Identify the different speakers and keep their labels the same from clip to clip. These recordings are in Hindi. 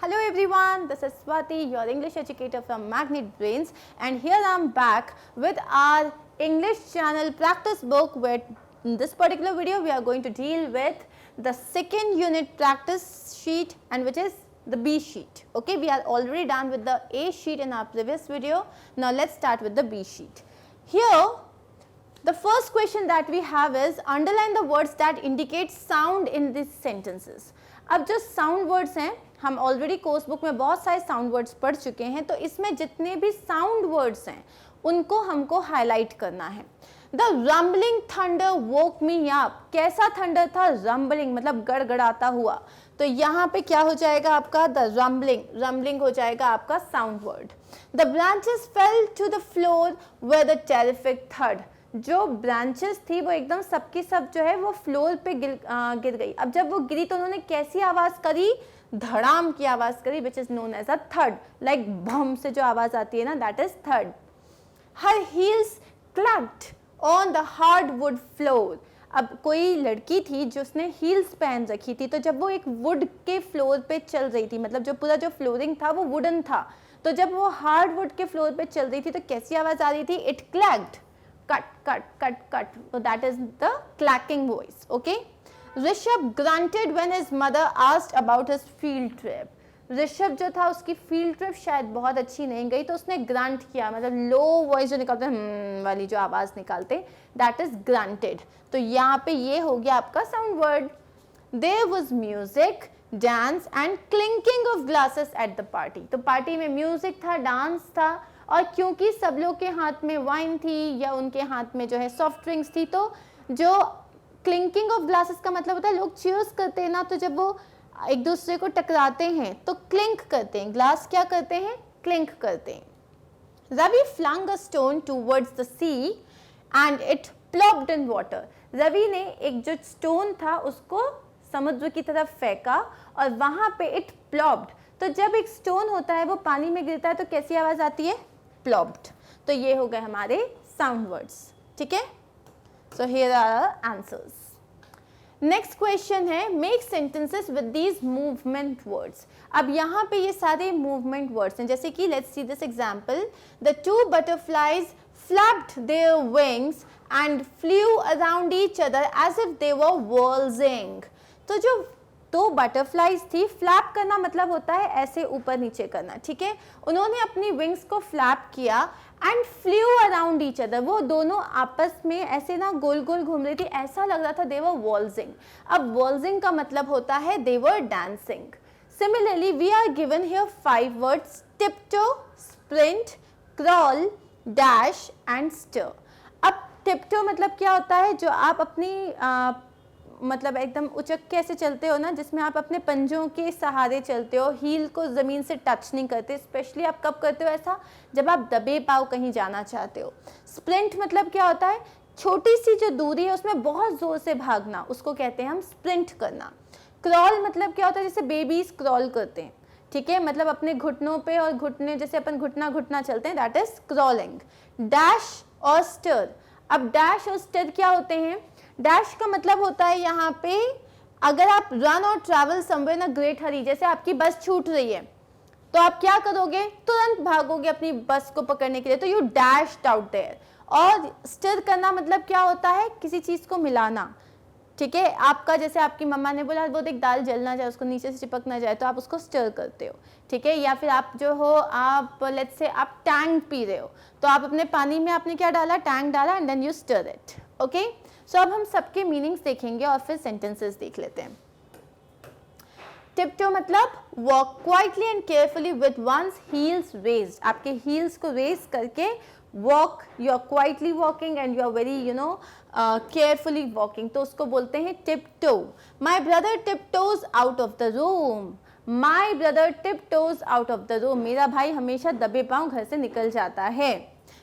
Speaker 1: Hello everyone, this is Swati, your English educator from Magnet Brains, and here I am back with our English channel practice book where in this particular video we are going to deal with the second unit practice sheet and which is the B sheet. Okay, we are already done with the A sheet in our previous video. Now let's start with the B sheet. Here the first question that we have is underline the words that indicate sound in these sentences. अब जो साउंड वर्ड्स हैं, हम ऑलरेडी कोर्स बुक में बहुत सारे साउंड वर्ड्स पढ़ चुके हैं, तो इसमें जितने भी साउंड वर्ड्स हैं उनको हमको हाईलाइट करना है. The rumbling thunder woke me up. कैसा थंडर था? रम्बलिंग मतलब गड़गड़ाता हुआ. तो यहाँ पे क्या हो जाएगा आपका? The rumbling. रम्बलिंग हो जाएगा आपका sound word. The branches fell to the floor with a terrific थर्ड. जो ब्रांचेस थी वो एकदम सबकी सब जो है वो फ्लोर पे गिर गई. अब जब वो गिरी तो उन्होंने कैसी आवाज करी? धड़ाम की आवाज करी, which is known as a थर्ड. लाइक बम से जो आवाज आती है ना, दैट इज थर्ड. Her heels clacked on the hard wood floor. अब कोई लड़की थी जो उसने हील्स पहन रखी थी, तो जब वो एक वुड के फ्लोर पे चल रही थी, मतलब जो पूरा जो फ्लोरिंग था वो वुडन था, तो जब वो हार्ड वुड के फ्लोर पे चल रही थी तो कैसी आवाज आ रही थी? It क्लैक्ड. Cut, cut, cut, cut. So that is the clacking voice. Okay. Rishabh grunted when his mother asked about his field trip. Rishabh जो था उसकी फील्ड ट्रिप शायद बहुत अच्छी नहीं गई, तो उसने ग्रंट किया, मतलब लो वॉइस जो निकालते हैं वाली जो आवाज निकालते, दैट इज ग्रंटेड. तो यहाँ पे ये हो गया आपका sound word. There was music, dance and clinking of glasses at the party. तो पार्टी में म्यूजिक था, डांस था, और क्योंकि सब लोग के हाथ में वाइन थी या उनके हाथ में जो है सॉफ्ट ड्रिंक्स थी, तो जो क्लिंकिंग ऑफ ग्लासेस का मतलब होता है लोग चीयर्स करते हैं ना, तो जब वो एक दूसरे को टकराते हैं तो क्लिंक करते हैं. ग्लास क्या करते हैं? क्लिंक करते हैं. Ravi flung a stone towards the sea and it plopped in water. Ravi ने एक जो स्टोन था उसको समुद्र की तरफ फेंका और वहां पे इट प्लॉप्ड. तो जब एक स्टोन होता है वो पानी में गिरता है तो कैसी आवाज आती है? प्लॉप्ड. तो ये हो गए हमारे साउंड वर्ड्स. ठीक है. So here are answers. Next question है make sentences with these movement words. अब यहाँ पे ये सारे मूवमेंट वर्ड्स हैं, जैसे कि let's see this example. The two butterflies flapped their wings and flew around each other as if they were whirling. तो जो दो बटरफ्लाइज थी, फ्लैप करना मतलब होता है ऐसे ऊपर नीचे करना. ठीक है. उन्होंने अपनी विंग्स को फ्लैप किया and flu around each other. वो दोनों आपस में ऐसे ना गोल गोल घूम रही थी, ऐसा लग रहा था दे वर वॉल्जिंग. अब वॉल्जिंग का मतलब होता है they were dancing. Similarly we are given here 5 words: tiptoe, sprint, crawl, dash and stir. अब टिपटो मतलब क्या होता है? जो आप अपनी मतलब एकदम उचक के ऐसे चलते हो ना, जिसमें आप अपने पंजों के सहारे चलते हो, हील को ज़मीन से टच नहीं करते. स्पेशली आप कब करते हो ऐसा? जब आप दबे पाव कहीं जाना चाहते हो. स्प्रिंट मतलब क्या होता है? छोटी सी जो दूरी है उसमें बहुत ज़ोर से भागना, उसको कहते हैं हम स्प्रिंट करना. क्रॉल मतलब क्या होता है? जैसे बेबीज क्रॉल करते हैं. ठीक है. मतलब अपने घुटनों पे और घुटने, जैसे अपन घुटना घुटना चलते हैं, दैट इज क्रॉलिंग. डैश और स्टर. अब डैश और स्टर क्या होते हैं? डैश का मतलब होता है यहाँ पे अगर आप रन और travel somewhere in a great hurry, जैसे आपकी बस छूट रही है तो आप क्या करोगे? तुरंत भागोगे अपनी बस को पकड़ने के लिए, तो यू डैश्ड आउट देयर. और स्टर करना मतलब क्या होता है? किसी चीज को मिलाना. ठीक है. आपका जैसे आपकी मम्मा ने बोला वो देख दाल जल ना जाए, उसको नीचे से चिपक ना जाए, तो आप उसको स्टर करते हो. ठीक है. या फिर आप जो हो, आप लेट्स से आप टैंक पी रहे हो, तो आप अपने पानी में आपने क्या डाला? टैंक डाला and then you stir it. Okay. So अब हम सबके मीनिंग्स देखेंगे और फिर सेंटेंसेस देख लेते हैं. टिपटो मतलब walk quietly and carefully with one's heels raised. आपके हील्स को रेज करके walk, you are quietly walking and you are very carefully walking, तो उसको बोलते हैं tiptoe. My brother tiptoes out of the room. My brother tiptoes out of the room. मेरा भाई हमेशा दबे पांव घर से निकल जाता है.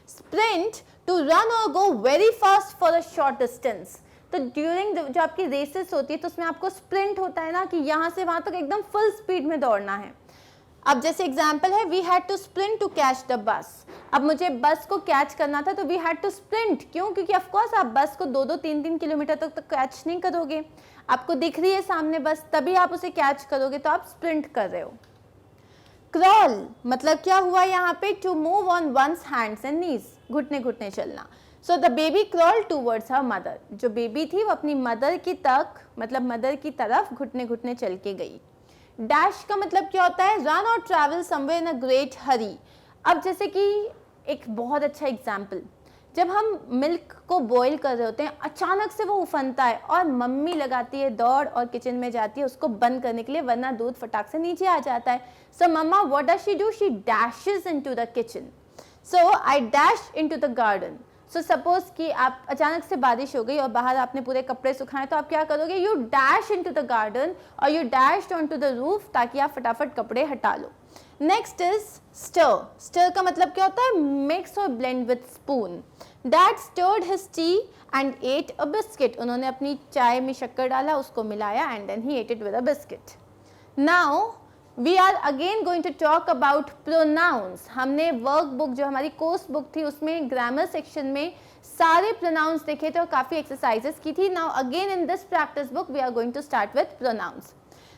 Speaker 1: स्प्रिंट टू रन और go very fast for a short distance. तो ड्यूरिंग जो आपकी रेसेस होती है तो उसमें आपको स्प्रिंट होता है ना, कि यहाँ से वहाँ तक एकदम फुल स्पीड में दौड़ना है. अब जैसे एग्जाम्पल है we had to sprint to catch the bus. अब मुझे बस को कैच करना था तो वी हैड टू स्प्रिंट. क्यों? क्योंकि ऑफकोर्स आप बस को 2-3 किलोमीटर तक तो कैच नहीं करोगे. आपको दिख रही है सामने बस, तभी आप उसे कैच करोगे, तो आप स्प्रिंट कर रहे हो. क्रॉल मतलब क्या हुआ यहाँ पे, to move on one's hands and knees, घुटने घुटने चलना. So the baby crawl towards her mother, जो बेबी थी वो अपनी मदर की तक मतलब मदर की तरफ घुटने घुटने चल के गई. डैश का मतलब क्या होता है, रन और travel somewhere in a great hurry. अब जैसे कि एक बहुत अच्छा एग्जाम्पल, जब हम मिल्क को बॉईल कर रहे होते हैं, अचानक से वो उफनता है और मम्मी लगाती है दौड़ और किचन में जाती है उसको बंद करने के लिए, वरना दूध फटाक से नीचे आ जाता है. So mama what does she do, she dashes into the kitchen. So I dash into the garden. So suppose कि आप अचानक से बारिश हो गई और बाहर आपने पूरे कपड़े सुखाए, तो आप क्या करोगे, you dash into the garden और you dashed on to the roof, ताकि आप फटाफट कपड़े हटा लो. Next is stir. स्टर का मतलब क्या होता है, मिक्स और blend with spoon. Dad stirred his tea and ate a biscuit. उन्होंने अपनी चाय में शक्कर डाला, उसको मिलाया and then he ate it with a biscuit. Now we are again going to talk about pronouns. हमने वर्क बुक जो हमारी कोर्स बुक थी उसमें ग्रामर सेक्शन में सारे प्रोनाउंस देखे थे और काफ़ी एक्सरसाइजेस की थी. Now again in this practice book we are going to start with pronouns.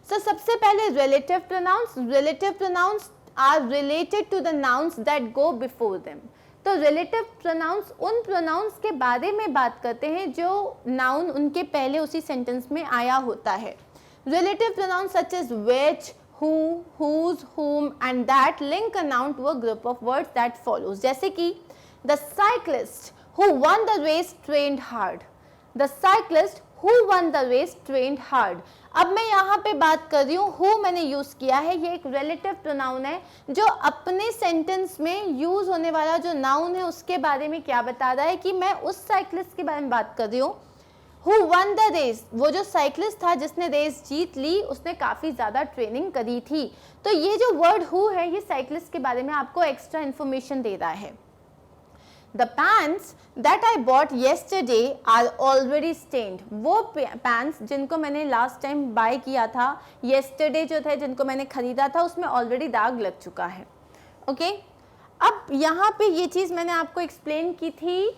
Speaker 1: So सबसे पहले relative pronouns. Relative pronouns are related to the nouns that go before them. तो रिलेटिव प्रोनाउंस उन प्रोनाउंस के बारे में बात करते हैं जो नाउन उनके पहले उसी सेंटेंस में आया होता है. Relative pronouns such as which, who, whose, whom and that link a noun to a group of words that follows. जैसे कि the cyclist who won the race trained hard. The cyclist who won the race trained hard. अब मैं यहाँ पे बात कर रही हूँ, who मैंने यूज किया है, ये एक relative pronoun है जो अपने सेंटेंस में यूज होने वाला जो नाउन है उसके बारे में क्या बता रहा है कि मैं उस साइक्लिस्ट के बारे में बात कर रही हूँ. Who won the race, वो जो साइक्लिस्ट था जिसने रेस जीत ली, उसने काफ़ी ज़्यादा ट्रेनिंग करी थी. तो ये जो वर्ड हु है ये साइक्लिस्ट के बारे में आपको एक्स्ट्रा इन्फॉर्मेशन दे रहा है. The pants that I bought yesterday are already stained. वो पैंट्स जिनको मैंने लास्ट टाइम बाय किया था, yesterday जो थे जिनको मैंने खरीदा था, उसमें ऑलरेडी दाग लग चुका है. ओके अब यहाँ पे ये चीज़ मैंने आपको एक्सप्लेन की थी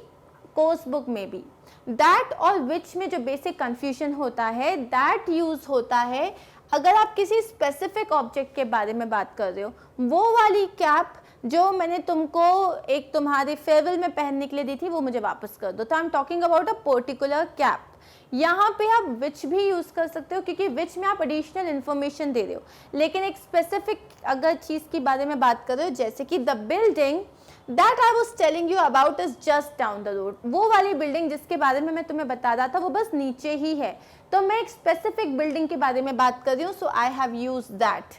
Speaker 1: कोर्स बुक में भी. दैट और विच में जो बेसिक कंफ्यूजन होता है, दैट यूज होता है अगर आप किसी स्पेसिफिक ऑब्जेक्ट के बारे में बात कर रहे हो. वो वाली कैप जो मैंने तुमको एक तुम्हारे फेयरवेल में पहनने के लिए दी थी वो मुझे वापस कर दो, तो I am talking about a particular cap. यहाँ पे आप विच भी यूज कर सकते हो क्योंकि विच में आप एडिशनल इन्फॉर्मेशन दे रहे हो. लेकिन एक स्पेसिफिक अगर चीज़ के बारे में बात कर रहे हो, जैसे कि the building that I was telling you about is just down the road, वो वाली बिल्डिंग जिसके बारे में मैं तुम्हें बता रहा था वो बस नीचे ही है. तो मैं एक स्पेसिफिक बिल्डिंग के बारे में बात कर रही हूँ, सो आई हैव यूज दैट.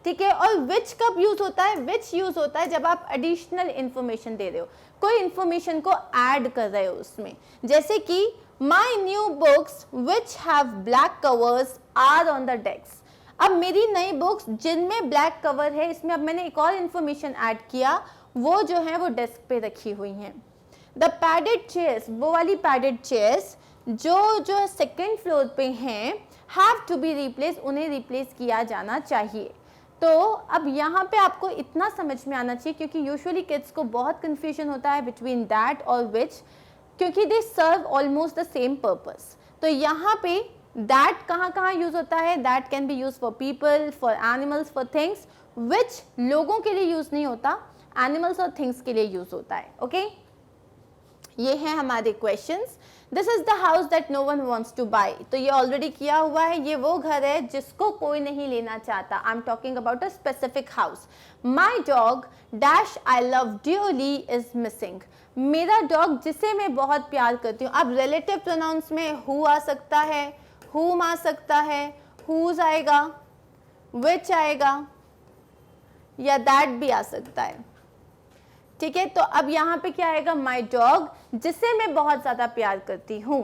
Speaker 1: ठीक है. और विच कब यूज होता है, विच यूज होता है जब आप एडिशनल इन्फॉर्मेशन दे रहे हो, कोई इन्फॉर्मेशन को ऐड कर रहे हो उसमें. जैसे कि my new books which have black covers are on the desk. अब मेरी नई बुक्स जिनमें ब्लैक कवर है, इसमें अब मैंने एक और इन्फॉर्मेशन ऐड किया, वो जो है वो डेस्क पे रखी हुई हैं. द पैडेड चेयर्स, वो वाली पैडेड चेयर्स जो सेकेंड फ्लोर पे हैं, हैव टू बी रिप्लेस, उन्हें रिप्लेस किया जाना चाहिए. तो अब यहाँ पे आपको इतना समझ में आना चाहिए क्योंकि यूजुअली किड्स को बहुत कन्फ्यूजन होता है बिटवीन दैट और विच, क्योंकि they serve almost the same purpose. तो यहाँ पे दैट कहाँ कहाँ यूज होता है, that can be use for people, for animals, for things. Which लोगों के लिए यूज नहीं होता, एनिमल्स और थिंग्स के लिए यूज होता है. ओके ये हैं हमारे questions. This is the house that no one wants to buy. तो ये ऑलरेडी किया हुआ है, ये वो घर है जिसको कोई नहीं लेना चाहता. I am talking about a specific house. My dog dash I love dearly is missing. मेरा डॉग जिसे मैं बहुत प्यार करती हूँ. अब रिलेटिव प्रोनाउंस में हु आ सकता है, हुम आ सकता है, हुज आएगा, विच आएगा या दैट भी आ सकता है. ठीक है. तो अब यहाँ पे क्या आएगा, माई डॉग जिसे मैं बहुत ज़्यादा प्यार करती हूँ.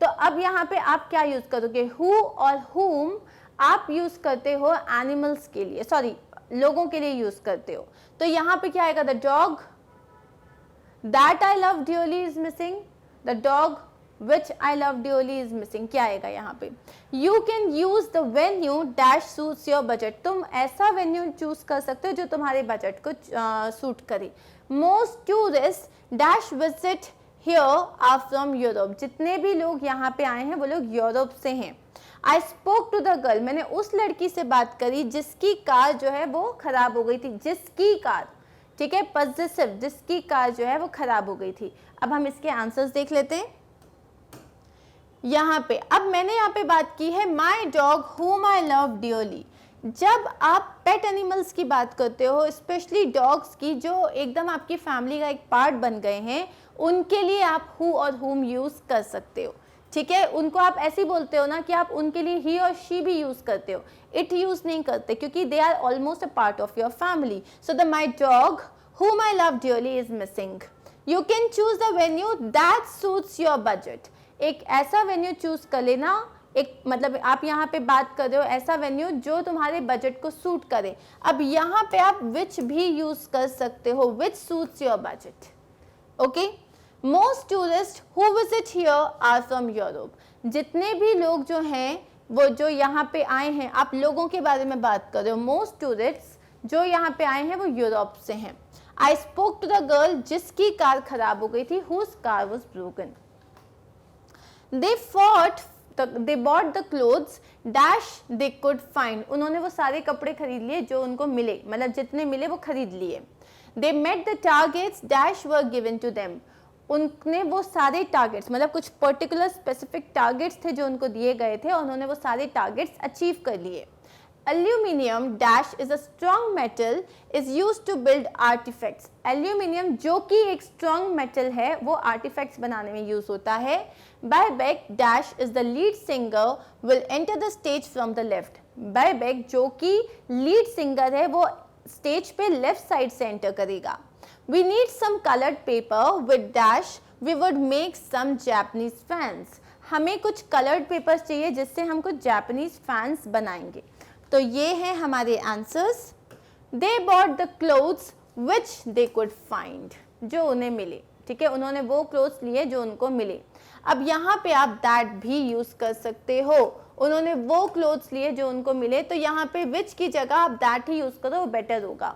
Speaker 1: तो अब यहाँ पे आप क्या यूज़ करोगे, हु और हुम आप यूज़ करते हो एनिमल्स के लिए, सॉरी लोगों के लिए यूज़ करते हो. तो यहाँ पे क्या आएगा, the dog that I love dearly is missing, the dog which I love dearly is missing. क्या आएगा यहाँ पे, you can use the venue dash suits your budget. तुम ऐसा वेन्यू चूज कर सकते हो जो तुम्हारे बजट को सूट करे. Most tourist dash visit here are from Europe. जितने भी लोग यहाँ पे आए हैं वो लोग यूरोप से हैं. I spoke to the girl, मैंने उस लड़की से बात करी जिसकी कार जो है वो खराब हो गई थी, जिसकी कार, ठीक है, पॉजिटिव, जिसकी कार जो है वो खराब हो गई थी। अब हम इसके आंसर्स देख लेते हैं यहाँ पे। अब मैंने यहाँ पे बात की है माई dog whom I love dearly। जब आप पेट एनिमल्स की बात करते हो, स्पेशली डॉग्स की जो एकदम आपकी फैमिली का एक पार्ट बन गए हैं, उनके लिए आप हु और whom यूज कर सकते हो, ठीक है। उनको आप ऐसे बोलते हो ना कि आप उनके लिए ही और शी भी यूज करते हो, इट यूज नहीं करते, क्योंकि they are almost a part of your family. So the my dog whom I love dearly is missing। You can choose the venue that suits your budget। एक ऐसा वेन्यू चूज कर लेना, एक मतलब आप यहाँ पे बात कर रहे हो ऐसा वेन्यू जो तुम्हारे बजट को सूट करे। अब यहाँ पे आप विच भी यूज कर सकते हो, which suits your budget, okay. Most tourist who visit here are from Europe. जितने भी लोग जो हैं वो जो यहाँ पे आए हैं, आप लोगों के बारे में बात कर रहे हो, मोस्ट टूरिस्ट जो यहाँ पे आए हैं वो यूरोप से हैं। I spoke to the girl जिसकी कार खराब हो गई थी, whose car was broken. They bought the clothes dash they could find। उन्होंने वो सारे कपड़े खरीद लिए जो उनको मिले, मतलब जितने मिले वो खरीद लिए। They met the targets dash were given to them। उनने वो सारे टारगेट्स, मतलब कुछ पर्टिकुलर स्पेसिफिक टारगेट्स थे जो उनको दिए गए थे और उन्होंने वो सारे टारगेट्स अचीव कर लिए। Aluminium dash is a strong metal is used to build artifacts। Aluminium जो कि एक स्ट्रॉन्ग मेटल है वो आर्टिफैक्ट्स बनाने में यूज होता है। Bybeck dash is the lead singer will enter the stage from the left। Bybeck जो कि लीड सिंगर है वो स्टेज पे लेफ्ट साइड से एंटर करेगा। We need some colored paper with dash we would make some Japanese fans। हमें कुछ कलर्ड पेपर्स चाहिए जिससे हम कुछ जापानीज फैंस बनाएंगे। तो ये हैं हमारे answers. They bought the clothes which they could find, जो उन्हें मिले, ठीक है, उन्होंने वो क्लोथ्स लिए जो उनको मिले। अब यहाँ पे आप दैट भी यूज कर सकते हो, उन्होंने वो क्लोथ्स लिए जो उनको मिले, तो यहाँ पे विच की जगह आप दैट ही यूज करो, वो बेटर होगा।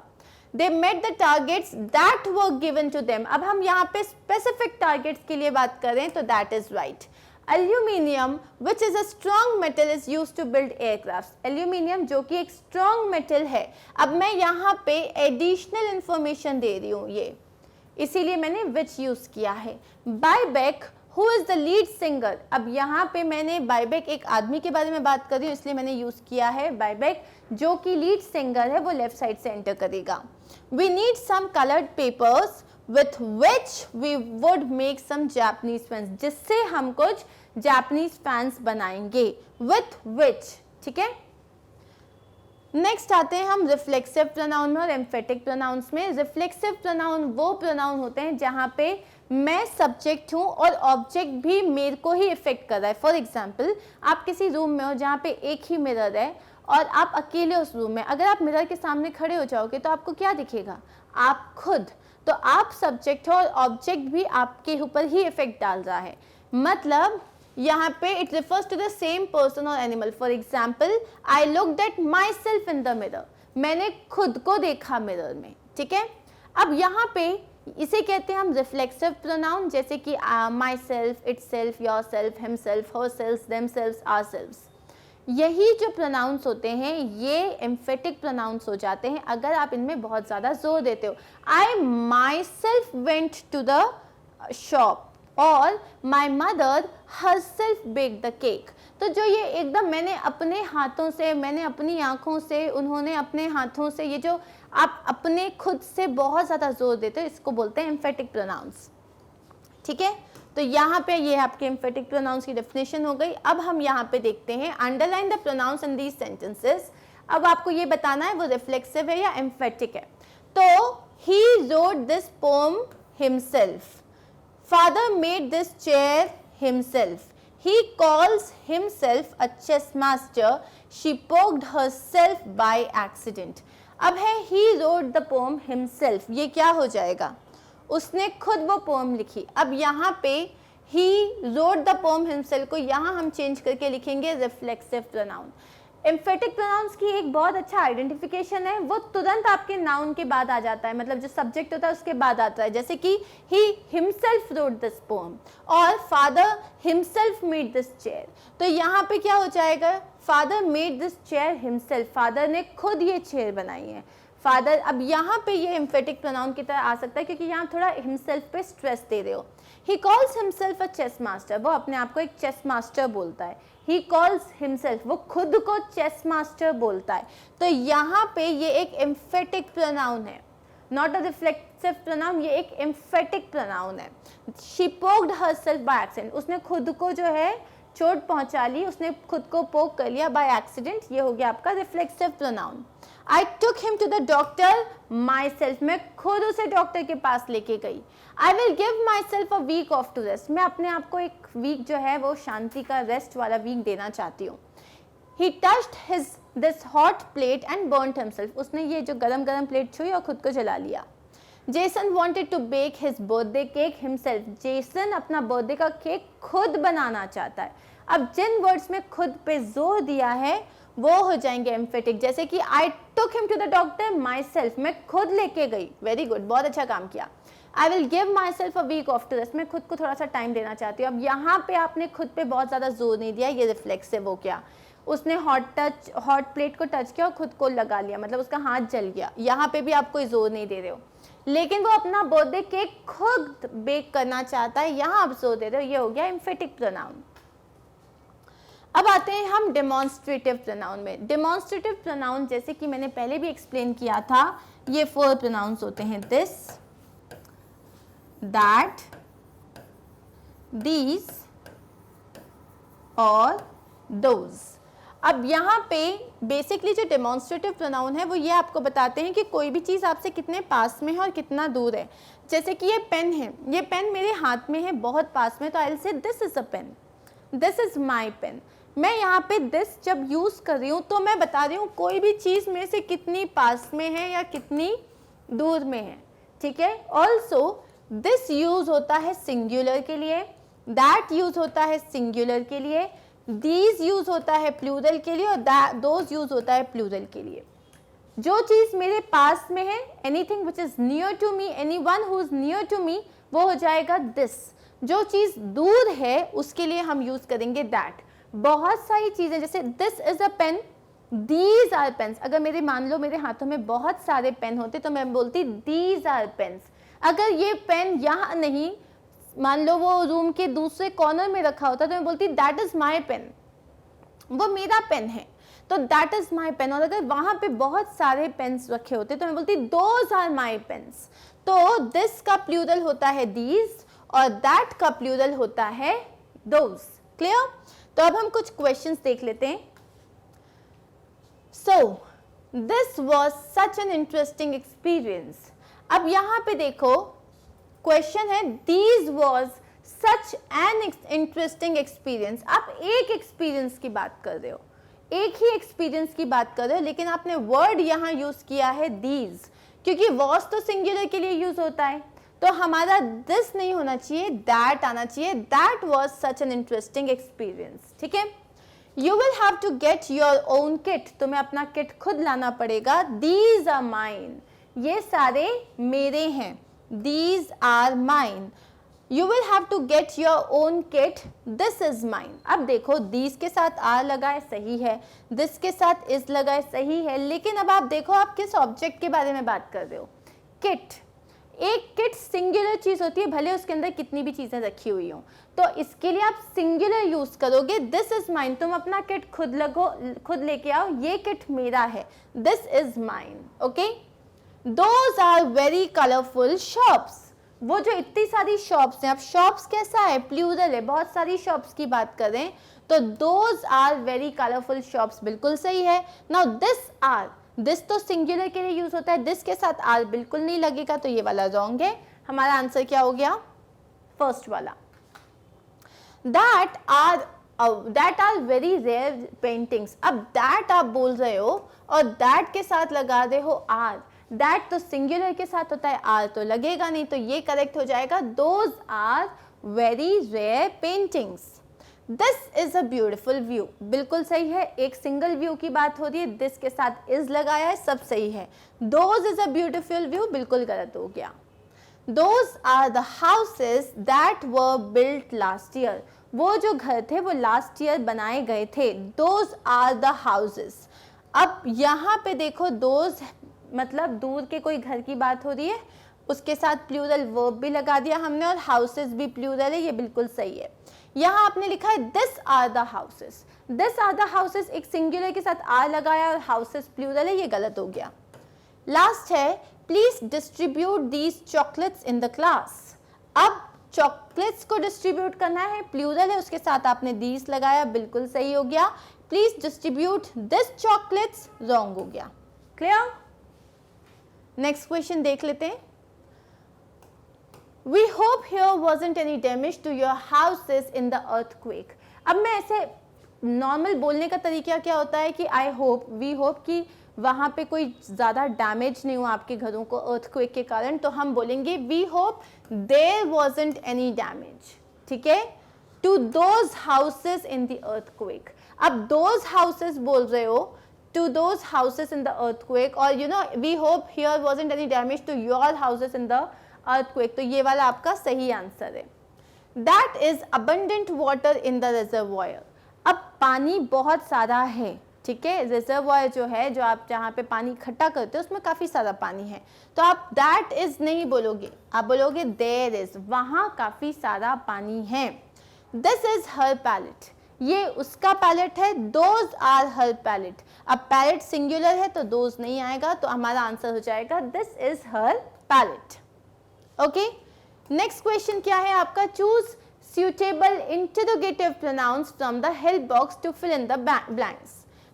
Speaker 1: They met the targets that were given to them. अब हम यहाँ पे स्पेसिफिक टारगेट्स के लिए बात करें तो that is right. Aluminium which is a strong metal is used to build aircrafts। Aluminium जो कि एक स्ट्रॉन्ग मेटल है। अब मैं यहाँ पे एडिशनल इंफॉर्मेशन दे रही हूँ, ये इसीलिए मैंने विच यूज किया है। Bybeck who is the lead singer। अब यहाँ पे मैंने Bybeck एक आदमी के बारे में बात कर रही हूँ इसलिए मैंने यूज किया है Bybeck जो कि लीड सिंगर है, वो लेफ्ट साइड से एंटर करेगा। We need some colored papers with which we would make some Japanese fans। जिससे हम कुछ जापानीज फैंस बनाएंगे, with which, ठीक है। नेक्स्ट आते हैं हम रिफ्लेक्सिव प्रोनाउन में और एम्फेटिक प्रोनाउंस में। रिफ्लेक्सिव प्रोनाउन वो प्रोनाउन होते हैं जहाँ पे मैं सब्जेक्ट हूँ और ऑब्जेक्ट भी मेरे को ही इफेक्ट कर रहा है। फॉर एग्जाम्पल, आप किसी रूम में हो जहाँ पे एक ही मिरर है और आप अकेले उस रूम में, अगर आप मिरर के सामने खड़े हो जाओगे तो आपको क्या दिखेगा? आप खुद। तो आप सब्जेक्ट हो और ऑब्जेक्ट भी आपके ऊपर ही इफेक्ट डाल रहा है। मतलब यहाँ पे it refers to the same person और animal. For example, I looked at myself in the mirror. मैंने खुद को देखा मिरर में, ठीक है। अब यहाँ पे इसे कहते हैं हम रिफ्लेक्सिव प्रोनाउन, जैसे कि myself, itself, yourself, himself, herself, themself, ourself. यही जो प्रोनाउंस होते हैं ये एम्फेटिक प्रोनाउंस हो जाते हैं अगर आप इनमें बहुत ज़्यादा जोर देते हो। I myself went to the shop और my mother herself bake the cake. तो जो ये एकदम मैंने अपने हाथों से, मैंने अपनी आँखों से, उन्होंने अपने हाथों से, ये जो आप अपने खुद से बहुत ज़्यादा जोर देते हो, इसको बोलते हैं एम्फेटिक प्रोनाउंस, ठीक है। तो यहाँ पे ये आपके एम्फेटिक प्रोनाउंस की डेफिनेशन हो गई। अब हम यहाँ पे देखते हैं underline the pronounce in these sentences. अब आपको ये बताना है वो रिफ्लेक्सिव है या एम्फेटिक है। तो he wrote this poem himself, father made this chair himself, he calls himself a chess master, she poked herself by accident. अब है he wrote the poem himself, ये क्या हो जाएगा? उसने खुद वो पोम लिखी। अब यहाँ पे ही रोट द पोम हिमसेल्फ को यहाँ हम चेंज करके लिखेंगे रिफ्लेक्सिव प्रोनाउन। एम्फेटिक प्रोनाउंस की एक बहुत अच्छा आइडेंटिफिकेशन है, वो तुरंत आपके नाउन के बाद आ जाता है, मतलब जो सब्जेक्ट होता है उसके बाद आता है, जैसे कि he himself wrote this poem और father himself made this chair. तो यहाँ पे क्या हो जाएगा, father made this chair himself, father ने खुद ये चेयर बनाई है, फादर। अब यहाँ पे ये एम्फेटिक प्रोनाउन की तरह आ सकता है क्योंकि यहाँ थोड़ा हिमसेल्फ पे स्ट्रेस दे रहे हो। He calls himself a chess master, वो अपने आप को एक चेस मास्टर बोलता है। ही कॉल्स हिमसेल्फ, वो खुद को चेस मास्टर बोलता है। तो यहाँ पे ये एक एम्फेटिक प्रोनाउन है, नॉट अ रिफ्लेक्सिव प्रोनाउन, ये एक एम्फेटिक प्रोनाउन है। She poked herself by accident, उसने खुद को जो है चोट पहुंचा ली, उसने खुद को पोक कर लिया बाय एक्सीडेंट, ये हो गया आपका reflexive pronoun. I took him to the doctor myself, मैं खुद उसे डॉक्टर के पास लेके गई। I will give myself a week off to rest, मैं अपने आप को एक वीक जो है वो शांति का रेस्ट वाला वीक देना चाहती हूँ। He touched this hot plate and burnt himself, उसने ये जो गरम गरम प्लेट छुई और खुद को जला लिया। Jason wanted to bake his birthday cake himself, Jason अपना बर्थडे का केक खुद बनाना चाहता है। अब जिन वर्ड्स में खुद पे जोर दिया है वो हो जाएंगे एम्फेटिक, जैसे कि I took him to the doctor myself, मैं खुद लेके गई, वेरी गुड, बहुत अच्छा काम किया। I will give myself a week off to rest, मैं खुद को थोड़ा सा टाइम देना चाहती हूँ। अब यहाँ पे आपने खुद पे बहुत ज़्यादा जोर नहीं दिया, ये रिफ्लेक्सिव हो गया। उसने हॉट प्लेट को टच किया और खुद को लगा लिया, मतलब उसका हाथ जल गया, यहाँ पे भी आप कोई जोर नहीं दे रहे हो। लेकिन वो अपना बर्थडे केक खुद बेक करना चाहता है, यहाँ आप जोर दे रहे हो, ये हो गया एम्फेटिक प्रोनाउन। अब आते हैं हम डेमोन्स्ट्रेटिव प्रोनाउन में। डेमोन्स्ट्रेटिव प्रोनाउन जैसे कि मैंने पहले भी एक्सप्लेन किया था, ये 4 प्रोनाउंस होते हैं, दिस, दैट, दीज और दोज। अब यहाँ पे बेसिकली जो डेमोन्स्ट्रेटिव प्रोनाउन है वो ये आपको बताते हैं कि कोई भी चीज़ आपसे कितने पास में है और कितना दूर है। जैसे कि ये पेन है, ये पेन मेरे हाथ में है, बहुत पास में, तो I will say this is a pen, this is my pen. मैं यहाँ पे दिस जब यूज़ कर रही हूँ तो मैं बता रही हूँ कोई भी चीज़ में से कितनी पास में है या कितनी दूर में है, ठीक है। ऑल्सो दिस यूज़ होता है सिंगुलर के लिए, दैट यूज़ होता है सिंगुलर के लिए, दीज यूज़ होता है प्लूरल के लिए और दोज यूज़ होता है प्लूरल के लिए। जो चीज़ मेरे पास में है, anything which is near to me, anyone who is near to me, वो हो जाएगा दिस। जो चीज़ दूर है उसके लिए हम यूज़ करेंगे दैट। बहुत सारी चीज़ें, जैसे this is a pen, these are pens. अगर मेरे मान लो मेरे हाथों में बहुत सारे पेन होते तो मैं बोलती दीज आर पेन्स। अगर ये पेन यहाँ नहीं, मान लो वो रूम के दूसरे कॉर्नर में रखा होता तो मैं बोलती दैट इज माई पेन, वो मेरा पेन है, तो दैट इज माई पेन। और अगर वहाँ पे बहुत सारे पेन्स रखे होते तो मैं बोलती दोज आर माई पेन्स। तो दिस का प्लूरल होता है दीज और दैट का प्लूरल होता है दोज। क्लियर? तो अब हम कुछ क्वेश्चंस देख लेते हैं। So this was such an interesting experience. अब यहाँ पे देखो क्वेश्चन है these was such an interesting experience. आप एक एक्सपीरियंस की बात कर रहे हो, एक ही एक्सपीरियंस की बात कर रहे हो, लेकिन आपने वर्ड यहाँ यूज किया है दीज, क्योंकि वॉज तो सिंगुलर के लिए यूज होता है, तो हमारा दिस नहीं होना चाहिए, दैट आना चाहिए। That was such an interesting experience, ठीक है। You will have to get your own kit, तुम्हें अपना किट खुद लाना पड़ेगा। दीज आर माइन, ये सारे मेरे हैं, these are mine. You will have to get your own kit, this is mine. अब देखो दीज के साथ आर लगा है, सही है, दिस के साथ इज लगा है, सही है, लेकिन अब आप देखो आप किस ऑब्जेक्ट के बारे में बात कर रहे हो, किट। एक किट सिंगुलर चीज होती है, भले उसके अंदर कितनी भी चीजें रखी हुई हो, तो इसके लिए आप सिंगुलर यूज करोगे। दिस इज माइन, तुम अपना किट खुद लेके आओ, ये किट मेरा है, this is mine, okay. Those are very colourful shops, वो जो इतनी सारी शॉप्स हैं, अब शॉप्स कैसा है, प्लूरल है, बहुत सारी शॉप्स की बात करें तो those are very colourful shops बिल्कुल सही है। नाउ दिस आर, दिस तो सिंगुलर के लिए यूज होता है, दिस के साथ आर बिल्कुल नहीं लगेगा, तो ये वाला रॉन्ग है। हमारा आंसर क्या हो गया, फर्स्ट वाला। That are very rare paintings. अब दैट आप बोल रहे हो और दैट के साथ लगा रहे हो आर, दैट तो सिंगुलर के साथ होता है, आर तो लगेगा नहीं, तो ये करेक्ट हो जाएगा। Those are very rare paintings. This is a beautiful view, बिल्कुल सही है, एक सिंगल व्यू की बात हो रही है, दिस के साथ इज लगाया है, सब सही है। Those is a beautiful view बिल्कुल गलत हो गया। Those are the houses that were built last year. वो जो घर थे वो लास्ट ईयर बनाए गए थे। Those are the houses. अब यहाँ पे देखो those मतलब दूर के कोई घर की बात हो रही है, उसके साथ प्लूरल वर्ब भी लगा दिया हमने और हाउसेस भी प्लूरल है, ये बिल्कुल सही है। यहाँ आपने लिखा है this are the houses, this are the houses एक सिंगुलर के साथ आर लगाया और हाउसेस प्लूरल है, ये गलत हो गया। लास्ट है please distribute these chocolates in the class. अब चॉकलेट्स को डिस्ट्रीब्यूट करना है, प्लूरल है, उसके साथ आपने दीज लगाया, बिल्कुल सही हो गया। Please distribute this chocolates wrong हो गया। क्लियर? नेक्स्ट क्वेश्चन देख लेते हैं। We hope here wasn't any damage to your houses in the earthquake. अब मैं ऐसे नॉर्मल बोलने का तरीका क्या होता है कि आई होप, वी होप कि वहाँ पे कोई ज़्यादा डैमेज नहीं हुआ आपके घरों को अर्थक्वेक के कारण, तो हम बोलेंगे we hope there wasn't any damage, ठीक है, to those houses in the earthquake. अब दोज हाउसेस बोल रहे हो, to those houses in the earthquake, और you know we hope here wasn't any damage to your houses in the earthquake, तो ये वाला आपका सही आंसर है। That is abundant water in the reservoir. अब पानी बहुत सारा है, ठीक है, रिजर्वायर जो है, जो आप जहाँ पे पानी इकट्ठा करते हो उसमें काफ़ी सारा पानी है, तो आप that is नहीं बोलोगे, आप बोलोगे there is, वहाँ काफ़ी सारा पानी है। This is her palette, ये उसका पैलेट है, दोज आर हर पैलेट। अब पैलेट सिंगुलर है तो दोज नहीं आएगा, तो हमारा आंसर हो जाएगा this is her palette. Okay, next question क्या है आपका, choose suitable interrogative pronouns from the help box to fill in the blanks.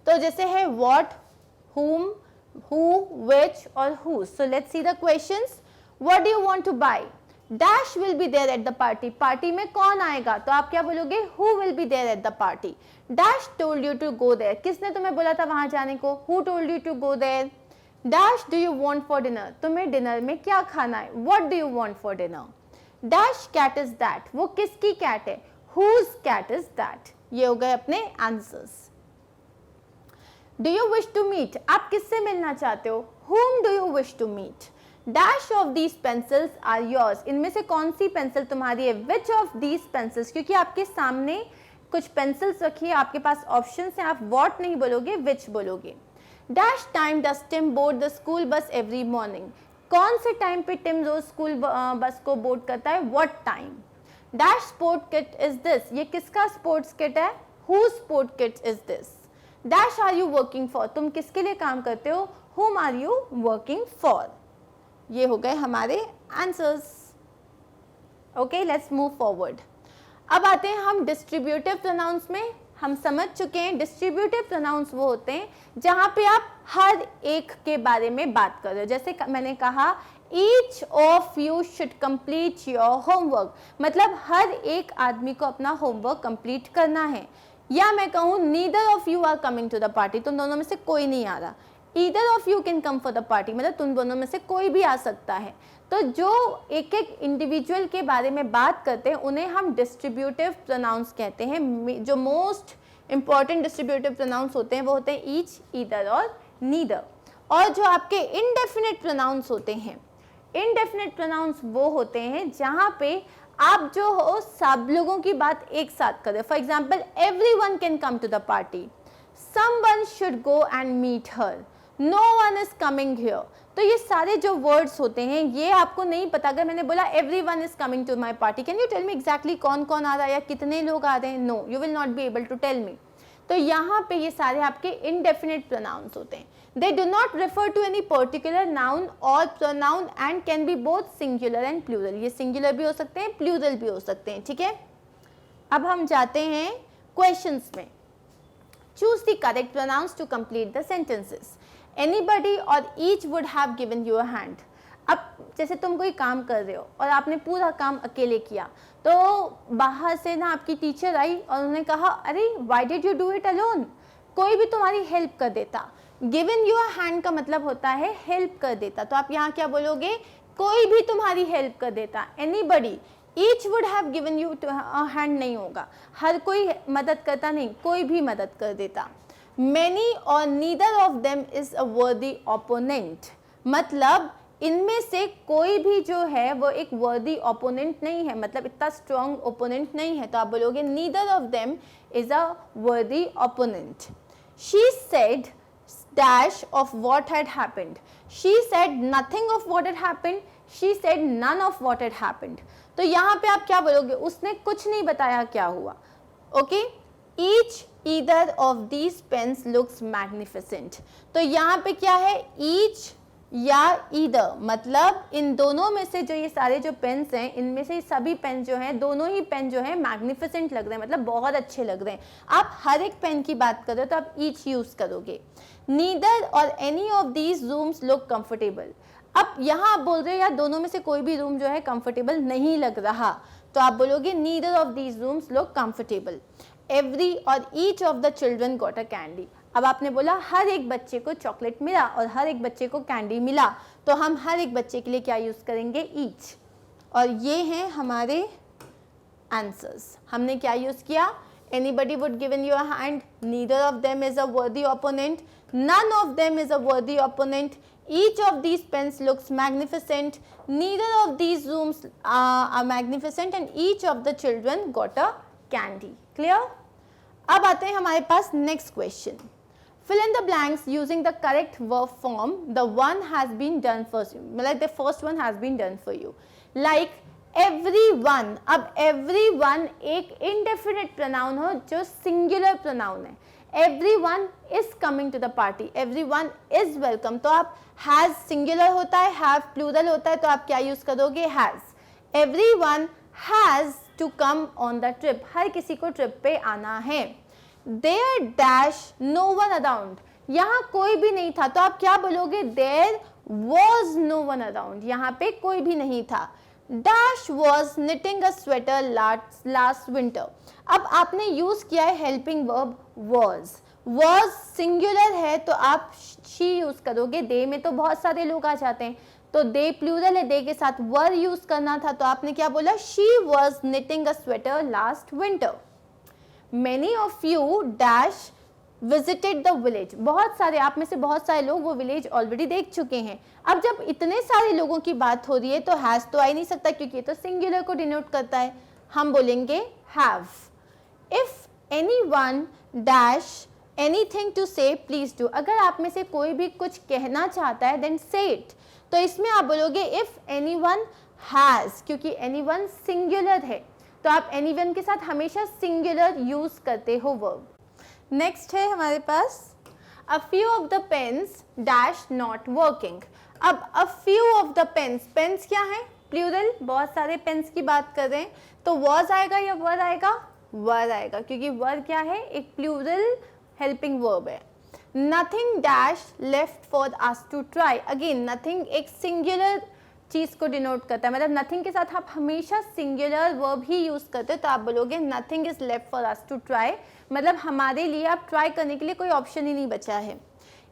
Speaker 1: तो जैसे है what, whom, who, which और whose. So let's see the questions. What do you want to buy? Dash will be there at the party. Party में कौन आएगा, तो आप क्या बोलोगे who will be there at the party. Dash told you to go there. किसने तुम्हें बोला था वहां जाने को, who told you to go there. Dash do you want for dinner, तुम्हें डिनर में क्या खाना है, what do you want for dinner. Dash cat is that, वो किसकी कैट है, whose cat is that. ये हो गए अपने answers. Do you wish to meet, आप किससे मिलना चाहते हो, whom do you wish to meet. Dash of these pencils are yours, इनमें से कौन सी पेंसिल तुम्हारी है, which of these pencils, क्योंकि आपके सामने कुछ पेंसिल्स रखी है, आपके पास ऑप्शंस हैं, आप what नहीं बोलोगे which बोलोगे। Dash time does Tim board the school bus every morning, कौन से टाइम पे टिम रोज स्कूल बस को बोर्ड करता है, what time. Dash sport kit is this, ये किसका स्पोर्ट्स किट है, whose sport kit is this. Dash are you working for, तुम किसके लिए काम करते हो, whom are you working for. ये हो गए हमारे answers. Okay, let's move forward. अब आते हैं हम डिस्ट्रीब्यूटिव प्रोनाउंस में। हम समझ चुके हैं डिस्ट्रीब्यूटिव प्रोनाउंस वो होते हैं जहाँ पे आप हर एक के बारे में बात कर रहे हो। जैसे मैंने कहा each of you should complete your homework, मतलब हर एक आदमी को अपना होमवर्क कंप्लीट करना है। या मैं कहूँ neither of you are coming to the party, तुम दोनों में से कोई नहीं आ रहा। Either of you can come for the party, मतलब तुम दोनों में से कोई भी आ सकता है। तो जो एक एक इंडिविजुअल के बारे में बात करते हैं उन्हें हम डिस्ट्रीब्यूटिव प्रोनाउंस कहते हैं। जो मोस्ट इंपॉर्टेंट डिस्ट्रीब्यूटिव प्रोनाउंस होते हैं वो होते हैं ईच, ईदर और नीदर। और जो आपके इनडेफिनिट प्रोनाउंस होते हैं, इनडेफिनिट प्रोनाउंस वो होते हैं जहाँ पे आप जो हो सब लोगों की बात एक साथ करें। For example everyone can come to the party, someone should go and meet her, no one is coming here। तो ये सारे जो वर्ड्स होते हैं ये आपको नहीं पता। अगर मैंने बोला everyone is coming to my party, can you tell me exactly कौन कौन आ रहा है या कितने लोग आ रहे हैं, no, you will not be able to tell me। तो यहाँ पे ये सारे आपके indefinite pronouns होते हैं। They do not refer to any particular noun or pronoun and can be both singular and plural। ये singular भी हो सकते हैं, plural भी हो सकते हैं, ठीक है। अब हम जाते हैं questions में। Choose the correct pronouns to complete the sentences. Anybody or each would have given you a hand. अब जैसे तुम कोई काम कर रहे हो और आपने पूरा काम अकेले किया, तो बाहर से ना आपकी टीचर आई और उन्होंने कहा अरे why did you do it alone? कोई भी तुम्हारी हेल्प कर देता। Given you a hand का मतलब होता है हेल्प कर देता, तो आप यहाँ क्या बोलोगे, कोई भी तुम्हारी हेल्प कर देता। Anybody, each would have given you hand नहीं होगा, हर कोई मदद करता नहीं, कोई भी मदद कर देता। मैनी और neither of them is a worthy opponent, मतलब इनमें से कोई भी जो है वो एक वर्दी ओपोनेंट नहीं है, मतलब इतना स्ट्रॉन्ग ओपोनेंट नहीं है, तो आप बोलोगे neither of them is a worthy opponent. She said dash of what had happened, she said nothing of what had happened, she said none of what had happened। तो यहाँ पे आप क्या बोलोगे, उसने कुछ नहीं बताया क्या हुआ। Okay, each either of these pens looks magnificent, तो यहाँ पे क्या है, each या either, मतलब इन दोनों में से जो ये सारे जो पेन्स हैं, इनमें से सभी पेन जो हैं, दोनों ही पेन जो है मैग्निफिसेंट लग रहे हैं, मतलब बहुत अच्छे लग रहे हैं। आप हर एक पेन की बात कर रहे हो तो आप ईच यूज करोगे। नीदर और any of these rooms look comfortable, अब यहाँ आप बोल रहे हो यार दोनों में से कोई भी रूम जो है कंफर्टेबल नहीं लग रहा, तो आप बोलोगे neither of these rooms look comfortable. Every और each of the children got a candy, अब आपने बोला हर एक बच्चे को चॉकलेट मिला और हर एक बच्चे को कैंडी मिला, तो हम हर एक बच्चे के लिए क्या यूज करेंगे, ईच। और ये हैं हमारे आंसर्स। हमने क्या यूज किया, anybody would given you a hand, neither of them is a worthy opponent, none of them is a worthy opponent, each of these pens looks magnificent, neither of these rooms are magnificent, and each of the children got a candy। clear? अब आते हैं हमारे पास next question। Fill in the blanks using the correct verb form, the one has been done for you, like the first one has been done for you, like everyone। अब everyone एक indefinite pronoun हो जो singular pronoun है, everyone is coming to the party, everyone is welcome, तो आप has singular होता है, have plural होता है, तो आप क्या यूज करोगे, has। everyone has to come on the trip, हर किसी को ट्रिप पे आना है। there dash no one around, यहाँ कोई भी नहीं था, तो आप क्या बोलोगे, there was no one around, यहाँ पे कोई भी नहीं था। dash was knitting a sweater last winter, अब आपने यूज किया है हेल्पिंग वर्ब was सिंगुलर है तो आप she यूज करोगे, they में तो बहुत सारे लोग आ जाते हैं, तो they प्लूरल है, they के साथ were यूज करना था, तो आपने क्या बोला, she was knitting a sweater last winter। many of you dash visited the village, बहुत सारे आप में से बहुत सारे लोग वो विलेज ऑलरेडी देख चुके हैं। अब जब इतने सारे लोगों की बात हो रही है तो हैज तो आ ही नहीं सकता क्योंकि ये तो सिंगुलर को डिनोट करता है, हम बोलेंगे have. If anyone dash anything to say please do, अगर आप में से कोई भी कुछ कहना चाहता है देन से इट, तो इसमें आप बोलोगे इफ एनीवन हैज, क्योंकि एनीवन सिंगुलर है तो आप एनीवन के साथ हमेशा सिंगुलर यूज करते हो वर्ब। नेक्स्ट है हमारे पास a few of the pens dash not working। अब a few of the pens, pens क्या है, प्लूरल, बहुत सारे पेन्स की बात कर रहे हैं, तो was आएगा या वर आएगा, वर आएगा, क्योंकि वर क्या है, एक प्लूरल हेल्पिंग वर्ब है। nothing dash left for us to try, again nothing एक सिंगुलर चीज को डिनोट करता है, मतलब नथिंग के साथ आप हमेशा सिंगुलर वर्ब ही यूज करते हो, तो आप बोलोगे nothing is left for us to try, मतलब हमारे लिए आप ट्राई करने के लिए कोई ऑप्शन ही नहीं बचा है।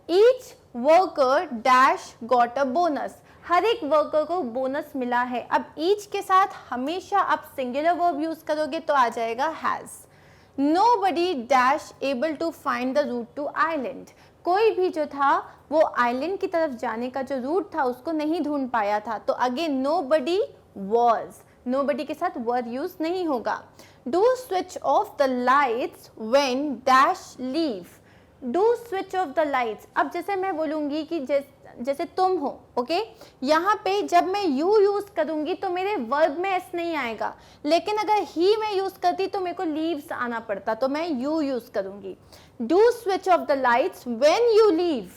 Speaker 1: Each worker dash got a bonus, हर एक वर्कर को बोनस मिला है। अब ईच के साथ हमेशा आप सिंगुलर वर्ब यूज करोगे तो आ जाएगा has. Nobody dash able to find the route to island, कोई भी जो था वो आइलैंड की तरफ जाने का जो रूट था उसको नहीं ढूंढ पाया था, तो अगेन नोबडी वाज, नोबडी के साथ वर यूज नहीं होगा। Do switch off the lights when dash leave, do switch off the lights, अब जैसे मैं बोलूंगी कि जैसे तुम हो, ओके, यहाँ पे जब मैं यू यूज करूंगी तो मेरे वर्ब में एस नहीं आएगा, लेकिन अगर ही मैं यूज करती तो मेरे को लीव्स आना पड़ता, तो मैं यू यूज करूंगी। Do switch off the lights when you leave,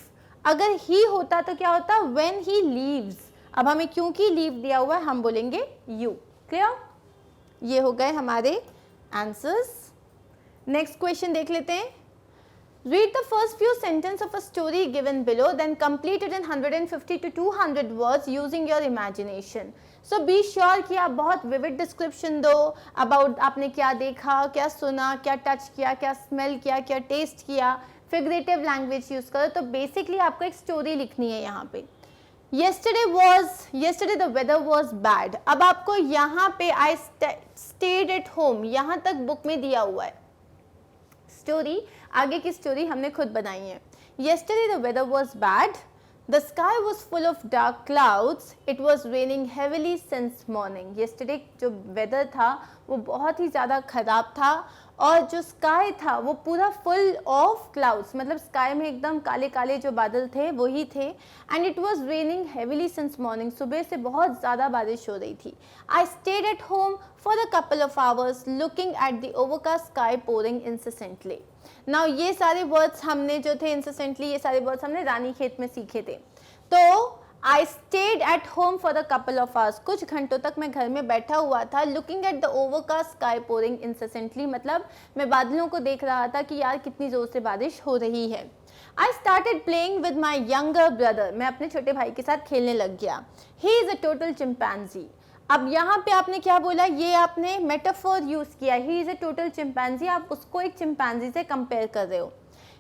Speaker 1: अगर ही होता तो क्या होता, व्हेन ही लीव्स, अब हमें क्योंकि लीव दिया हुआ है हम बोलेंगे यू। क्लियर? ये हो गए हमारे आंसर्स। नेक्स्ट क्वेश्चन देख लेते हैं। Read the first few sentences of a story given below, then complete it in 150 to 200 words using your imagination. So be sure कि आप बहुत vivid description दो about आपने क्या देखा, क्या सुना, क्या टच किया, क्या स्मेल किया, क्या टेस्ट किया, figurative language यूज करो। तो बेसिकली आपको एक स्टोरी लिखनी है यहाँ पे। yesterday the weather was bad. अब आपको यहाँ पे I stayed at home यहाँ तक बुक में दिया हुआ है. स्टोरी, आगे की स्टोरी हमने खुद बनाई है. Yesterday the weather was bad. The sky was full of dark clouds. It was raining heavily since morning. Yesterday जो weather था वो बहुत ही ज़्यादा ख़राब था और जो स्काई था वो पूरा फुल ऑफ क्लाउड्स, मतलब स्काई में एकदम काले काले जो बादल थे वही थे. And it was raining heavily since morning. सुबह से बहुत ज़्यादा बारिश हो रही थी. I stayed at home for a couple of hours looking at the overcast sky pouring incessantly. Now ये सारे वर्ड्स हमने जो थे इंसेसेंटली, ये सारे वर्ड्स हमने रानीखेत में सीखे थे. तो I stayed at home for a couple of hours. कुछ घंटों तक मैं घर में बैठा हुआ था. Looking at the overcast sky pouring incessantly, मतलब मैं बादलों को देख रहा था कि यार कितनी जोर से बारिश हो रही है. I started playing with my younger brother. मैं अपने छोटे भाई के साथ खेलने लग गया. He is a total chimpanzee. अब यहाँ पे आपने क्या बोला, ये आपने मेटाफोर यूज किया. He is a total chimpanzee. आप उसको एक चिंपैंजी से कंपेयर कर रहे हो.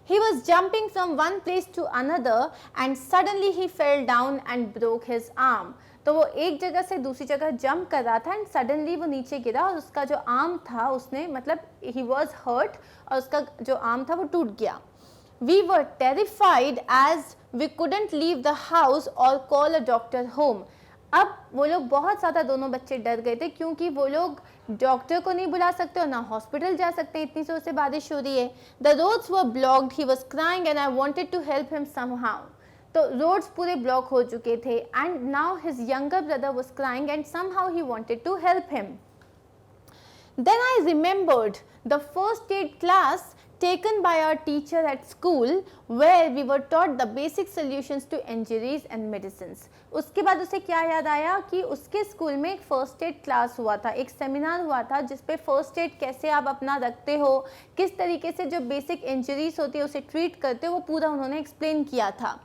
Speaker 1: He was jumping from one place to another and suddenly he fell down and broke his arm. तो वो एक जगह से दूसरी जगह जंप कर रहा था एंड सडनली वो नीचे गिरा और उसका जो आर्म था उसने, मतलब he was hurt और उसका जो आर्म था वो टूट गया. We were terrified as we couldn't leave the house or call a doctor home. अब वो लोग बहुत ज़्यादा, दोनों बच्चे डर गए थे क्योंकि वो लोग डॉक्टर को नहीं बुला सकते और ना हॉस्पिटल जा सकते, इतनी जोर से बारिश हो रही है. The roads were blocked. He was crying and I wanted to help him somehow. तो रोड्स पूरे ब्लॉक हो चुके थे and now his younger brother was crying and somehow he wanted to help him. Then I remembered the first aid class taken by our teacher at school where we were taught the basic solutions to injuries and medicines. उसके बाद उसे क्या याद आया कि उसके स्कूल में एक फर्स्ट एड क्लास हुआ था, एक सेमिनार हुआ था जिस पे फर्स्ट एड कैसे आप अपना रखते हो, किस तरीके से जो बेसिक इंजरीज होती है उसे ट्रीट करते हो, वो पूरा उन्होंने एक्सप्लेन किया था.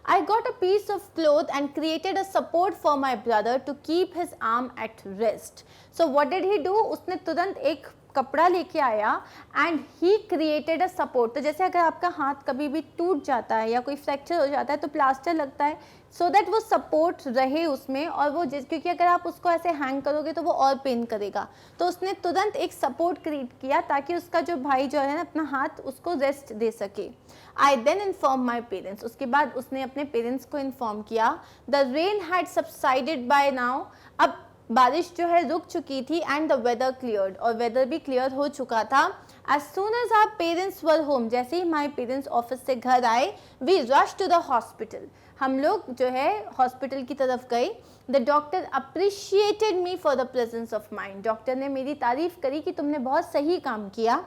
Speaker 1: I got a piece of cloth and created a support for my brother to keep his arm at rest. So what did he do? उसने तुरंत एक कपड़ा लेके आया and he created a support. तो जैसे अगर आपका हाथ कभी भी टूट जाता है या कोई फ्रैक्चर हो जाता है तो प्लास्टर लगता है सो दैट वो सपोर्ट रहे उसमें, और वो क्योंकि अगर आप उसको ऐसे हैंग करोगे तो वो और पेन करेगा. तो उसने तुरंत एक सपोर्ट क्रिएट किया ताकि उसका जो भाई जो है ना अपना हाथ उसको रेस्ट दे सके. I then inform my parents. उसके बाद उसने अपने पेरेंट्स को इन्फॉर्म किया. The rain had subsided by now. अब बारिश जो है रुक चुकी थी एंड द वेदर क्लियर्ड, और वेदर भी क्लियर हो चुका था. As soon as our parents were home, जैसे ही माई पेरेंट्स ऑफिस से घर आए, we rush to the hospital. हम लोग जो है हॉस्पिटल की तरफ गए. The doctor appreciated me for the presence of mind. Doctor ने मेरी तारीफ करी कि तुमने बहुत सही काम किया.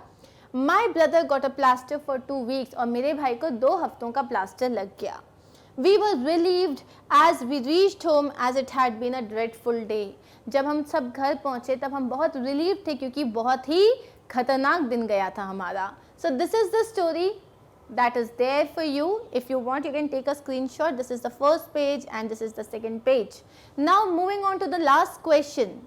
Speaker 1: My brother got a plaster for 2 weeks, और मेरे भाई को 2 हफ्तों का प्लास्टर लग गया. We were relieved as we reached home as it had been a dreadful day. जब हम सब घर पहुँचे तब हम बहुत रिलीव थे क्योंकि बहुत ही खतरनाक दिन गया था हमारा. So this is the story that is there for you. If you want you can take a screenshot. This is the first page and this is the second page. Now moving on to the last question.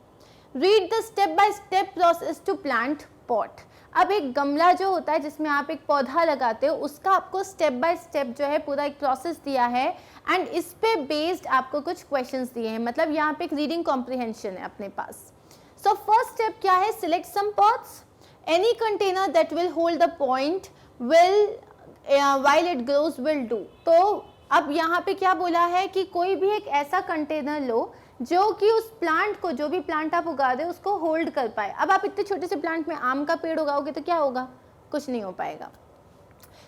Speaker 1: Read the step by step process to plant pot. अब एक गमला जो होता है जिसमें आप एक पौधा लगाते हो उसका आपको स्टेप बाय स्टेप जो है पूरा एक प्रोसेस दिया है एंड इस पे बेस्ड आपको कुछ क्वेश्चंस दिए हैं. मतलब यहाँ पे एक रीडिंग कॉम्प्रिहेंशन है अपने पास. सो फर्स्ट स्टेप क्या है? Select some pots. Any container that will hold the point will while it grows will do. तो अब यहाँ पे क्या बोला है कि कोई भी एक ऐसा कंटेनर लो जो कि उस प्लांट को, जो भी प्लांट आप उगा रहे हो उसको होल्ड कर पाए. अब आप इतने छोटे से प्लांट में आम का पेड़ उगाओगे तो क्या होगा? कुछ नहीं हो पाएगा.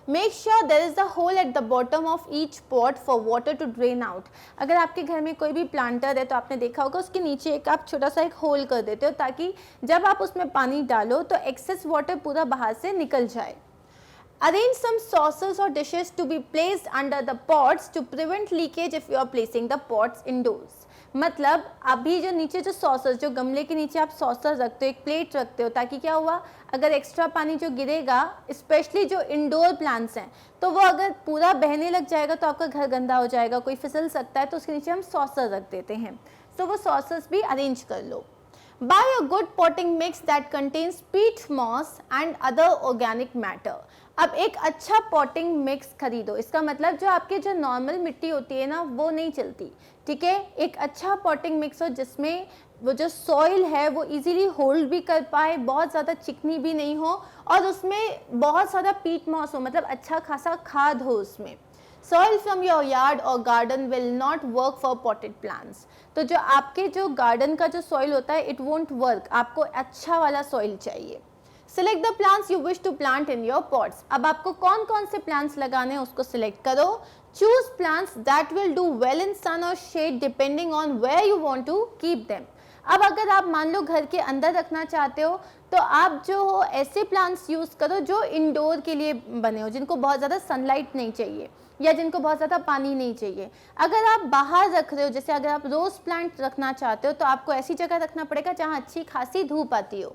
Speaker 1: Make sure there is the hole at the bottom of each pot for water to drain out. अगर आपके घर में कोई भी प्लांटर है तो आपने देखा होगा उसके नीचे एक आप छोटा सा एक होल कर देते हो ताकि जब आप उसमें पानी डालो तो एक्सेस वाटर पूरा बाहर से निकल जाए. Arrange some saucers or dishes to be placed under the pots to prevent leakage if you are placing the pots indoors. मतलब अभी जो नीचे जो सॉसर्स, जो गमले के नीचे आप सॉसर रखते हो, एक प्लेट रखते हो ताकि क्या हुआ अगर एक्स्ट्रा पानी जो गिरेगा, स्पेशली जो इंडोर प्लांट्स हैं, तो वो अगर पूरा बहने लग जाएगा तो आपका घर गंदा हो जाएगा, कोई फिसल सकता है, तो उसके नीचे हम सॉसर रख देते हैं. तो वो सॉसर्स भी अरेंज कर लो. Buy a good potting mix that contains peat moss and other organic matter. अब एक अच्छा पॉटिंग मिक्स खरीदो, इसका मतलब जो आपके जो नॉर्मल मिट्टी होती है ना वो नहीं चलती, ठीक है। एक अच्छा पॉटिंग मिक्स हो जिसमें वो जो सॉइल है वो इजीली होल्ड भी कर पाए, बहुत ज़्यादा चिकनी भी नहीं हो और उसमें बहुत सारा पीट मॉस हो, मतलब अच्छा खासा खाद हो उसमें। सॉइल फ्रॉम योर यार्ड और garden will not work for potted plants. तो जो आपके जो गार्डन का जो सॉइल होता है इट वोंट वर्क, आपको अच्छा वाला सॉइल चाहिए। Select the plants you wish to plant in your pots. अब आपको कौन कौन से प्लांट्स लगाने हैं उसको सिलेक्ट करो। Choose plants that will do well in sun और shade depending on where you want to keep them. अब अगर आप मान लो घर के अंदर रखना चाहते हो तो आप जो हो ऐसे प्लांट्स यूज करो जो इंडोर के लिए बने हो, जिनको बहुत ज़्यादा सनलाइट नहीं चाहिए या जिनको बहुत ज़्यादा पानी नहीं चाहिए। अगर आप बाहर रख रहे हो, जैसे अगर आप रोज प्लांट रखना चाहते हो तो आपको ऐसी जगह रखना पड़ेगा जहाँ अच्छी खासी धूप आती हो।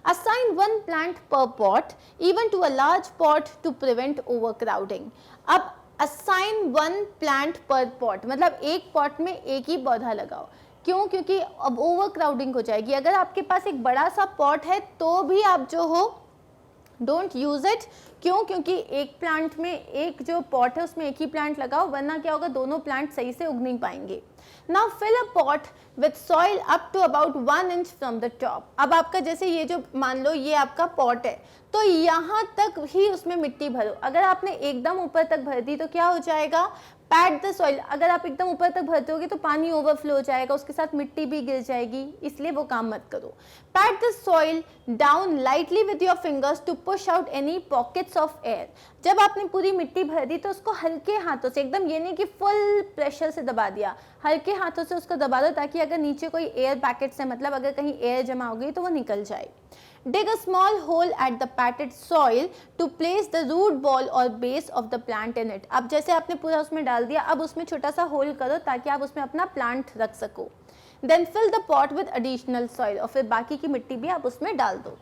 Speaker 1: Assign one plant per pot, even to a large pot to prevent overcrowding. अब assign one plant per pot मतलब एक pot में एक ही पौधा लगाओ। क्यों? क्योंकि अब ओवरक्राउडिंग हो जाएगी। अगर आपके पास एक बड़ा सा पॉट है तो भी आप जो हो डोंट यूज इट। क्यों? क्योंकि एक प्लांट में एक जो पॉट है उसमें एक ही प्लांट लगाओ, वरना क्या होगा, दोनों प्लांट सही से उग नहीं पाएंगे। Now fill a pot with soil up to about 1 inch from the top. अब आपका जैसे ये जो मान लो ये आपका पॉट है तो यहाँ तक ही उसमें मिट्टी भरो। अगर आपने एकदम ऊपर तक भर दी तो क्या हो जाएगा, पैड द सॉइल। अगर आप एकदम ऊपर तक भरते होगे तो पानी ओवरफ्लो हो जाएगा, उसके साथ मिट्टी भी गिर जाएगी, इसलिए वो काम मत करो। Pad the soil down lightly with your fingers to push out any pockets of air. जब आपने पूरी मिट्टी भर दी तो उसको हल्के हाथों से, एकदम ये नहीं कि फुल प्रेशर से दबा दिया, हल्के हाथों से उसको दबा दो ताकि अगर नीचे कोई एयर पैकेट्स है, मतलब अगर कहीं एयर जमा हो गई तो वो निकल जाए। Dig a small hole at the patted soil to place the root ball or base of the plant in it. अब जैसे आपने पूरा उसमें डाल दिया, अब उसमें छोटा सा होल करो ताकि आप उसमें अपना प्लांट रख सको। Then fill the pot with additional soil और फिर बाकी की मिट्टी भी आप उसमें डाल दो।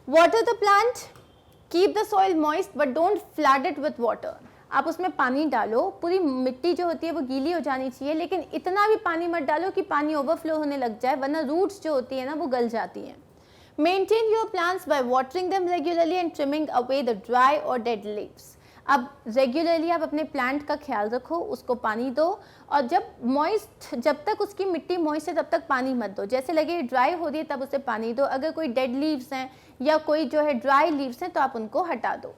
Speaker 1: Water the plant. Keep the soil moist but don't flood it with water. आप उसमें पानी डालो, पूरी मिट्टी जो होती है वो गीली हो जानी चाहिए, लेकिन इतना भी पानी मत डालो कि पानी ओवरफ्लो होने लग जाए, वरना रूट्स जो होती है ना वो गल जाती हैं। Maintain your plants by watering them regularly and trimming away the dry or dead leaves. अब रेगुलरली आप अपने प्लांट का ख्याल रखो, उसको पानी दो और जब तक उसकी मिट्टी मॉइस्ट है तब तक पानी मत दो। जैसे लगे ड्राई हो रही है तब उसे पानी दो। अगर कोई डेड लीव्स हैं या कोई जो है ड्राई लीव्स हैं तो आप उनको हटा दो।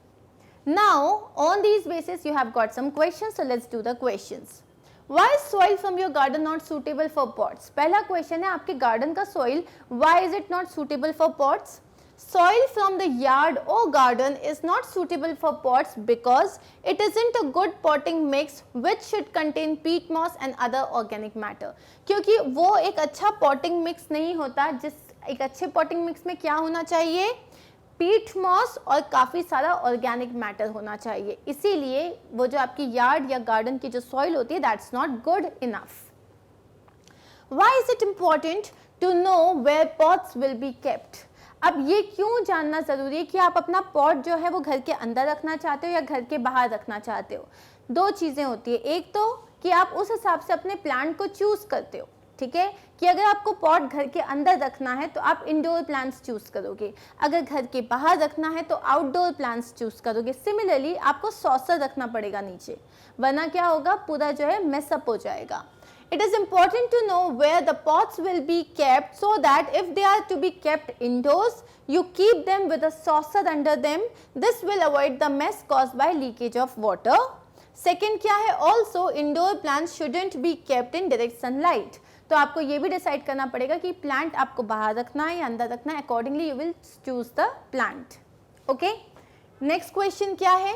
Speaker 1: Now on these basis you have got some questions, so let's do the questions. Why is soil from your garden not suitable for pots? पहला क्वेश्चन है आपके गार्डन का soil, why is it not suitable for pots? Soil from the yard or garden is not suitable for pots because it isn't a good potting mix which should contain peat moss and other organic matter. क्योंकि वो एक अच्छा potting mix नहीं होता, एक अच्छे potting mix में क्या होना चाहिए, पीट मॉस और काफ़ी सारा ऑर्गेनिक मैटर होना चाहिए। इसीलिए वो जो आपकी यार्ड या गार्डन की जो सॉइल होती है that's not good enough. Why is it important to know where pots will be kept? अब ये क्यों जानना ज़रूरी है कि आप अपना पॉट जो है वो घर के अंदर रखना चाहते हो या घर के बाहर रखना चाहते हो। दो चीज़ें होती है, एक तो कि आप उस हिसाब से अपने प्लांट को चूज़ करते हो, ठीक है, कि अगर आपको पॉट घर के अंदर रखना है तो आप इंडोर प्लांट्स चूज़ करोगे, अगर घर के बाहर रखना है तो आउटडोर प्लांट्स चूज़ करोगे। सिमिलरली आपको सॉसर रखना पड़ेगा नीचे, वरना क्या होगा, पूरा जो है मेसअप हो जाएगा। It is important to know where the pots will be kept so that if they are to be kept indoors, you keep them with a saucer under them. This will avoid the mess caused by leakage of water. Second क्या है, also indoor plants shouldn't be kept in direct sunlight. तो आपको ये भी डिसाइड करना पड़ेगा कि प्लांट आपको बाहर रखना है या अंदर रखना है। Accordingly you will choose the plant. Okay, next question क्या है,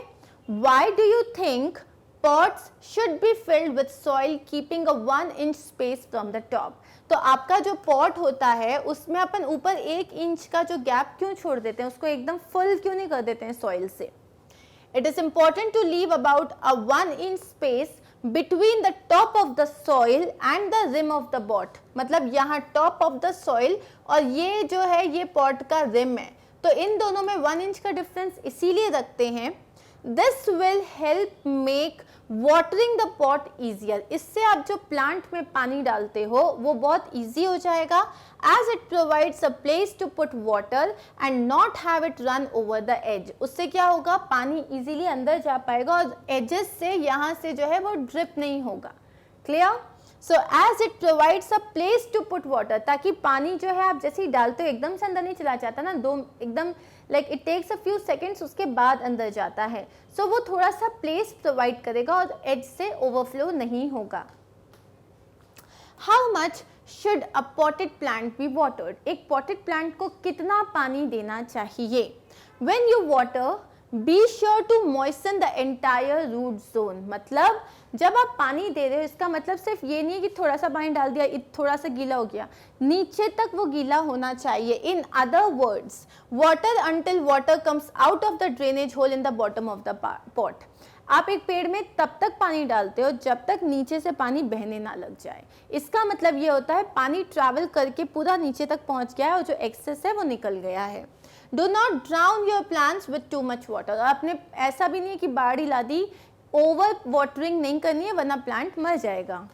Speaker 1: why do you think pots should be filled with soil keeping a 1 inch space from the top? तो आपका जो पॉट होता है उसमें अपन ऊपर 1 इंच का जो गैप क्यों छोड़ देते हैं, उसको एकदम फुल क्यों नहीं कर देते हैं सॉइल से? It is important to leave about a 1 inch space between the top of the soil and the rim of the pot. मतलब यहाँ top of the soil और ये जो है ये pot का rim है, तो इन दोनों में 1 इंच का डिफरेंस इसीलिए रखते हैं this will help make watering the pot easier. इससे आप जो प्लांट में पानी डालते हो वो बहुत ईजी हो जाएगा, as it provides a place to put water and not have it run over the edge. उससे क्या होगा, पानी इजीली अंदर जा पाएगा और एजेस से यहाँ से जो है वो ड्रिप नहीं होगा। Clear? So as it provides a place to put water, ताकि पानी जो है आप जैसे ही डालते हो एकदम से अंदर नहीं चला जाता ना, दो एकदम like it takes a few seconds, उसके बाद अंदर जाता है। सो वो थोड़ा सा प्लेस प्रोवाइड करेगा और एज से ओवरफ्लो नहीं होगा। How much should a potted plant be watered? एक पॉटेड प्लांट को कितना पानी देना चाहिए? When you water be sure to moisten the entire root zone. मतलब जब आप पानी दे रहे हो इसका मतलब सिर्फ ये नहीं है कि थोड़ा सा पानी डाल दिया थोड़ा सा गीला हो गया, नीचे तक वो गीला होना चाहिए। In other words, water until water comes out of the drainage whole in the bottom of the pot. आप एक पेड़ में तब तक पानी डालते हो जब तक नीचे से पानी बहने ना लग जाए। इसका मतलब ये होता है पानी ट्रैवल करके पूरा नीचे तक पहुंच गया है और जो एक्सेस है वो निकल गया है। Do not drown your plants with too much water. आपने ऐसा भी नहीं है कि बाढ़ ही ला दी, ओवर वाटरिंग नहीं करनी है वरना प्लांट मर जाएगा।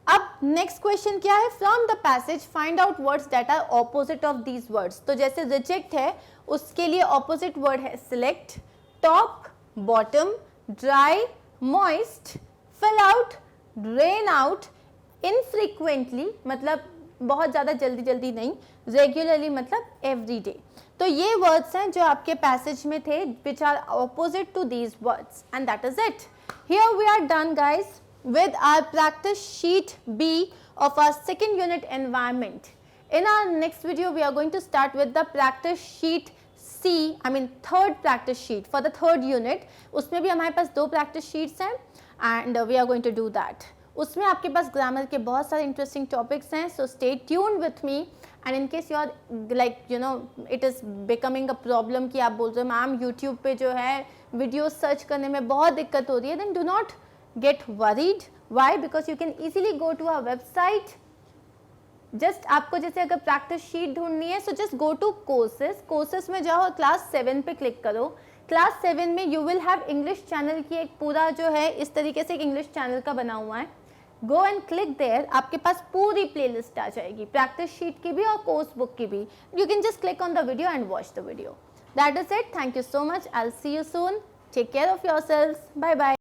Speaker 1: अब नेक्स्ट क्वेश्चन क्या है? From the passage find out words that are opposite of these words. तो जैसे रिजेक्ट है उसके लिए ऑपोजिट वर्ड है select, top, bottom, dry, moist, fill out, drain out, infrequently मतलब बहुत ज़्यादा जल्दी जल्दी नहीं, रेगुलरली मतलब एवरी डे। तो ये वर्ड्स हैं जो आपके पैसेज में थे which are opposite to these words and that is it. Here we are done guys with our practice sheet B of our second unit environment. In our next video we are going to start with the practice sheet C, I mean third practice sheet for the third unit. उसमें भी हमारे पास 2 practice sheets हैं and we are going to do that. उसमें आपके पास ग्रामर के बहुत सारे इंटरेस्टिंग टॉपिक्स हैं, so stay tuned with me. And in case you are like you know it is becoming a problem कि आप बोल रहे हो मैम यूट्यूब पे जो है वीडियो सर्च करने में बहुत दिक्कत हो रही है, then do not get worried. Why? Because you can easily go to our website. Just आपको जैसे अगर प्रैक्टिस शीट ढूंढनी है, so just go to courses. Courses में जाओ, क्लास 7 पे क्लिक करो। क्लास 7 में you will have English channel की एक पूरा जो है इस तरीके से एक इंग्लिश चैनल का बना हुआ है। Go and click there. आपके पास पूरी प्लेलिस्ट आ जाएगी, प्रैक्टिस शीट की भी और कोर्स बुक की भी। You can just click on the video and watch the video. That is it. Thank you so much. I'll see you soon. Take care of yourselves. Bye bye.